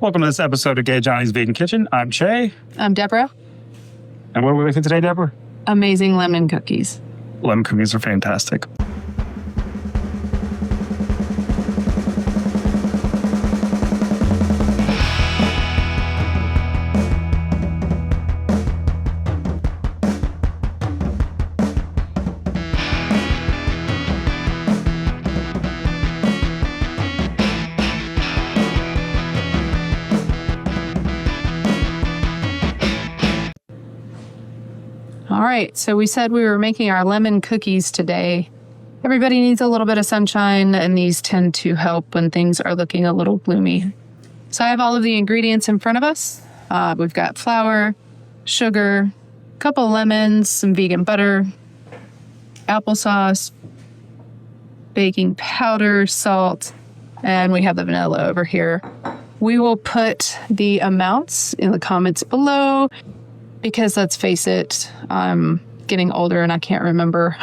Welcome to this episode of Gay Johnny's Vegan Kitchen. I'm Che. I'm Debra. And what are we making today, Debra? Amazing lemon cookies. Lemon cookies are fantastic. All right, so we said we were making our lemon cookies today. Everybody needs a little bit of sunshine, and these tend to help when things are looking a little gloomy. So I have all of the ingredients in front of us. We've got flour, sugar, a couple lemons, some vegan butter, applesauce, baking powder, salt, and we have the vanilla over here. We will put the amounts in the comments below, because let's face it, I'm getting older and I can't remember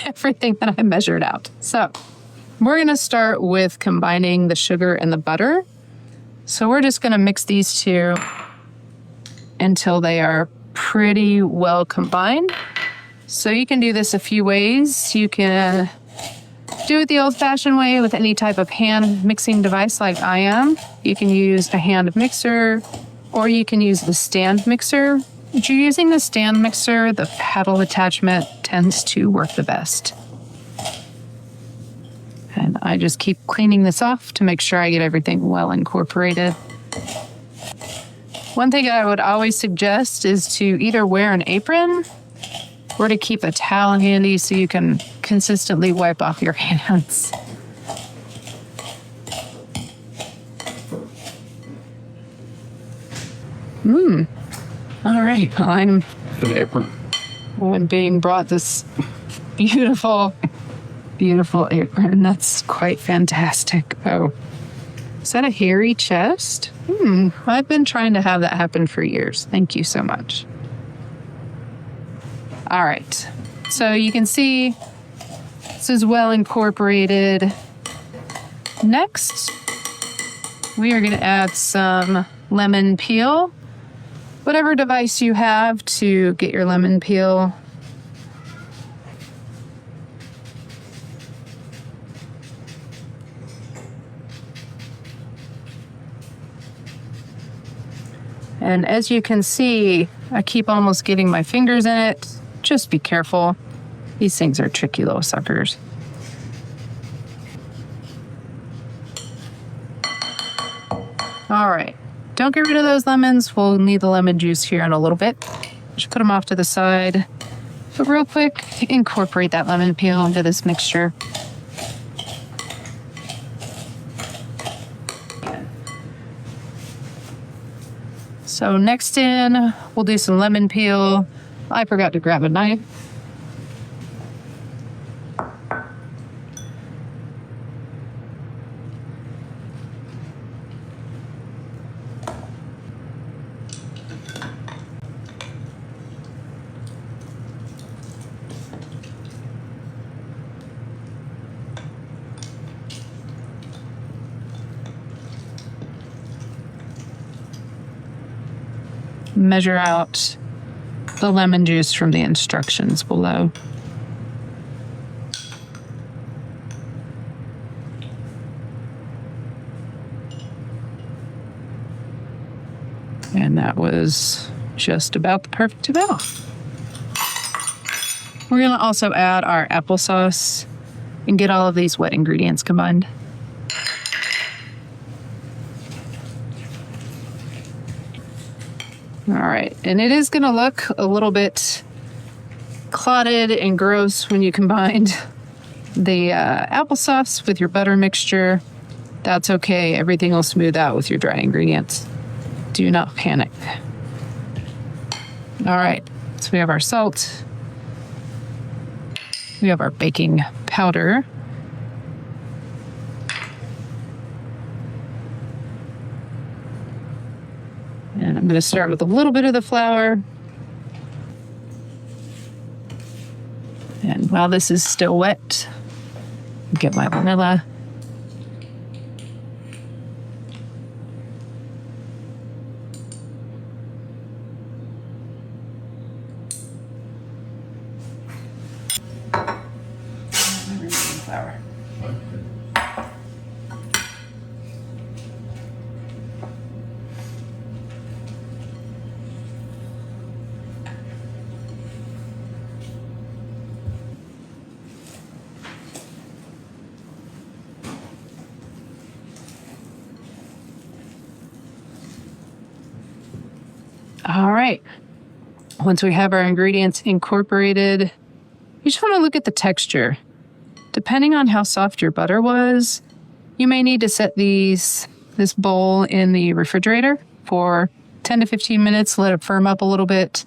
everything that I measured out. So we're going to start with combining the sugar and the butter. So we're just going to mix these two until they are pretty well combined. So you can do this a few ways. You can do it the old-fashioned way with any type of hand mixing device like I am. You can use a hand mixer, or you can use the stand mixer. If you're using the stand mixer, the paddle attachment tends to work the best. And I just keep cleaning this off to make sure I get everything well incorporated. One thing I would always suggest is to either wear an apron or to keep a towel handy so you can consistently wipe off your hands. All right, I'm being brought this beautiful apron. That's quite fantastic. Oh, is that a hairy chest? I've been trying to have that happen for years. Thank you so much. All right, so you can see this is well incorporated. Next, we are going to add some lemon peel. Whatever device you have to get your lemon peel. And as you can see, I keep almost getting my fingers in it. Just be careful. These things are tricky little suckers. All right. Don't get rid of those lemons. We'll need the lemon juice here in a little bit. Just put them off to the side. But real quick, incorporate that lemon peel into this mixture. So next in, we'll do some lemon peel. I forgot to grab a knife. Measure out the lemon juice from the instructions below. And that was just about the perfect amount. We're going to also add our applesauce and get all of these wet ingredients combined. All right, and it is going to look a little bit clotted and gross when you combined the applesauce with your butter mixture. That's okay. Everything will smooth out with your dry ingredients. Do not panic. All right, so we have our salt. We have our baking powder. And I'm going to start with a little bit of the flour. And while this is still wet, get my vanilla. All right. Once we have our ingredients incorporated, you just want to look at the texture. Depending on how soft your butter was, you may need to set this bowl in the refrigerator for 10 to 15 minutes, let it firm up a little bit.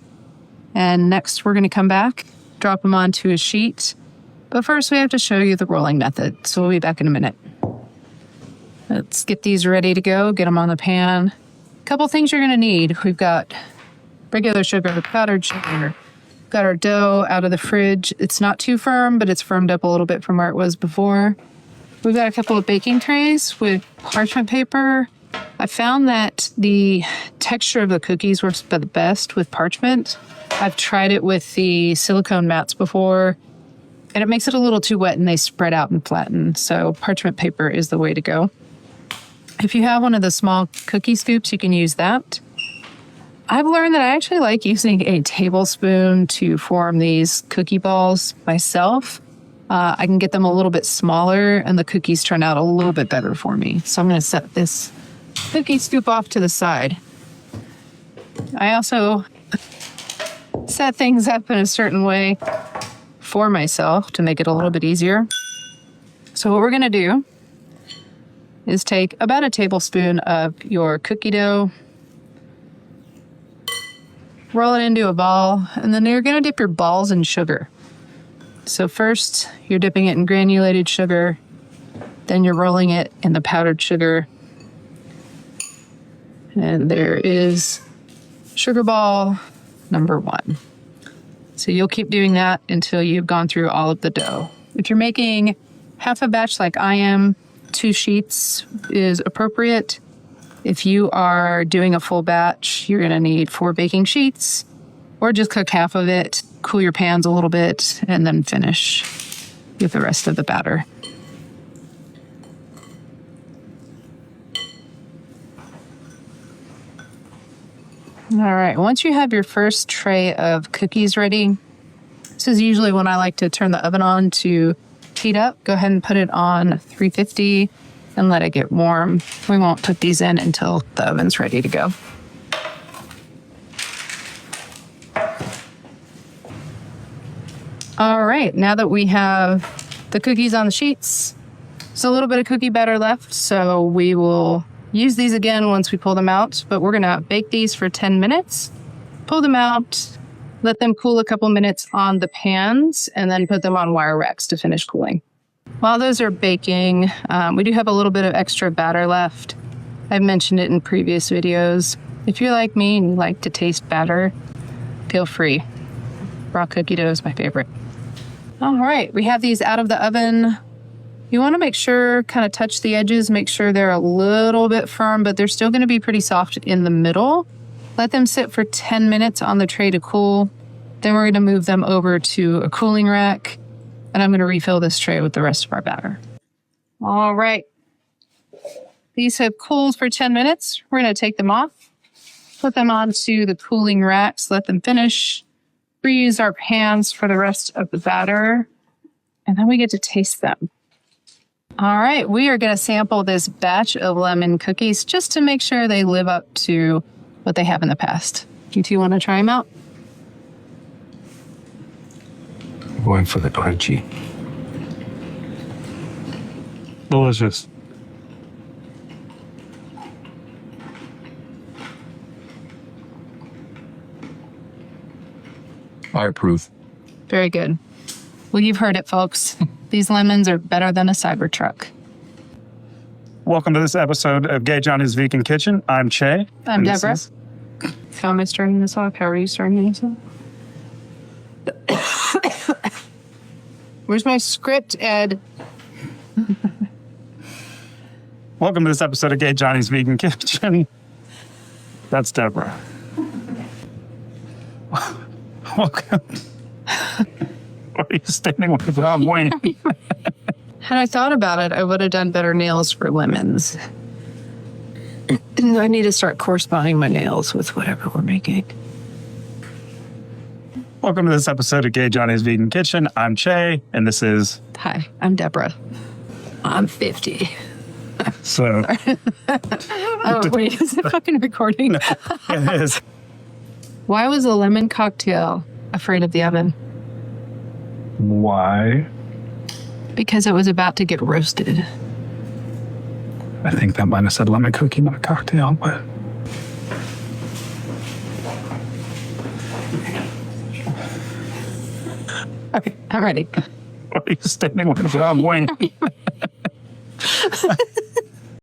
And next we're going to come back, drop them onto a sheet. But first we have to show you the rolling method. So we'll be back in a minute. Let's get these ready to go, get them on the pan. A couple things you're going to need. We've got regular sugar, powdered sugar. Got our dough out of the fridge. It's not too firm, but it's firmed up a little bit from where it was before. We've got a couple of baking trays with parchment paper. I found that the texture of the cookies works the best with parchment. I've tried it with the silicone mats before, and it makes it a little too wet and they spread out and flatten. So parchment paper is the way to go. If you have one of the small cookie scoops, you can use that. I've learned that I actually like using a tablespoon to form these cookie balls myself. I can get them a little bit smaller and the cookies turn out a little bit better for me. So I'm going to set this cookie scoop off to the side. I also set things up in a certain way for myself to make it a little bit easier. So what we're going to do is take about a tablespoon of your cookie dough, roll it into a ball, and then you're going to dip your balls in sugar. So first, you're dipping it in granulated sugar, then you're rolling it in the powdered sugar. And there is sugar ball number 1. So you'll keep doing that until you've gone through all of the dough. If you're making half a batch like I am, 2 sheets is appropriate. If you are doing a full batch, you're going to need 4 baking sheets, or just cook half of it, cool your pans a little bit, and then finish with the rest of the batter. All right, once you have your first tray of cookies ready, this is usually when I like to turn the oven on to heat up. Go ahead and put it on 350 and let it get warm. We won't put these in until the oven's ready to go. All right, now that we have the cookies on the sheets, there's a little bit of cookie batter left, so we will use these again once we pull them out, but we're gonna bake these for 10 minutes, pull them out, let them cool a couple minutes on the pans, and then put them on wire racks to finish cooling. While those are baking, we do have a little bit of extra batter left. I've mentioned it in previous videos. If you're like me and you like to taste batter, feel free. Raw cookie dough is my favorite. All right, we have these out of the oven. You want to make sure, kind of touch the edges, make sure they're a little bit firm, but they're still going to be pretty soft in the middle. Let them sit for 10 minutes on the tray to cool. Then we're going to move them over to a cooling rack, and I'm going to refill this tray with the rest of our batter. All right. These have cooled for 10 minutes. We're going to take them off, put them onto the cooling racks, let them finish, reuse our pans for the rest of the batter, and then we get to taste them. All right, we are going to sample this batch of lemon cookies just to make sure they live up to what they have in the past. You two want to try them out? Going for the crunchy. Delicious. I approve. Very good. Well, you've heard it, folks. These lemons are better than a Cybertruck. Welcome to this episode of Gay Johnny's Vegan Kitchen. I'm Che. I'm Debra. How am I starting this off? How are you starting this off? Where's my script, Ed? Welcome to this episode of Gay Johnny's Vegan Kitchen. That's Debra. Welcome. What are you standing with the wrong way? Had I thought about it, I would have done better nails for lemons. I need to start corresponding my nails with whatever we're making. Welcome to this episode of Gay Johnny's Vegan Kitchen. I'm Che, and this is... Hi, I'm Debra. I'm 50. So... Oh, wait, is it fucking recording? No, it is. Why was a lemon cocktail afraid of the oven? Why? Because it was about to get roasted. I think that might have said lemon cookie, not cocktail, but. Okay, I'm ready. Why are you standing with the wrong wing?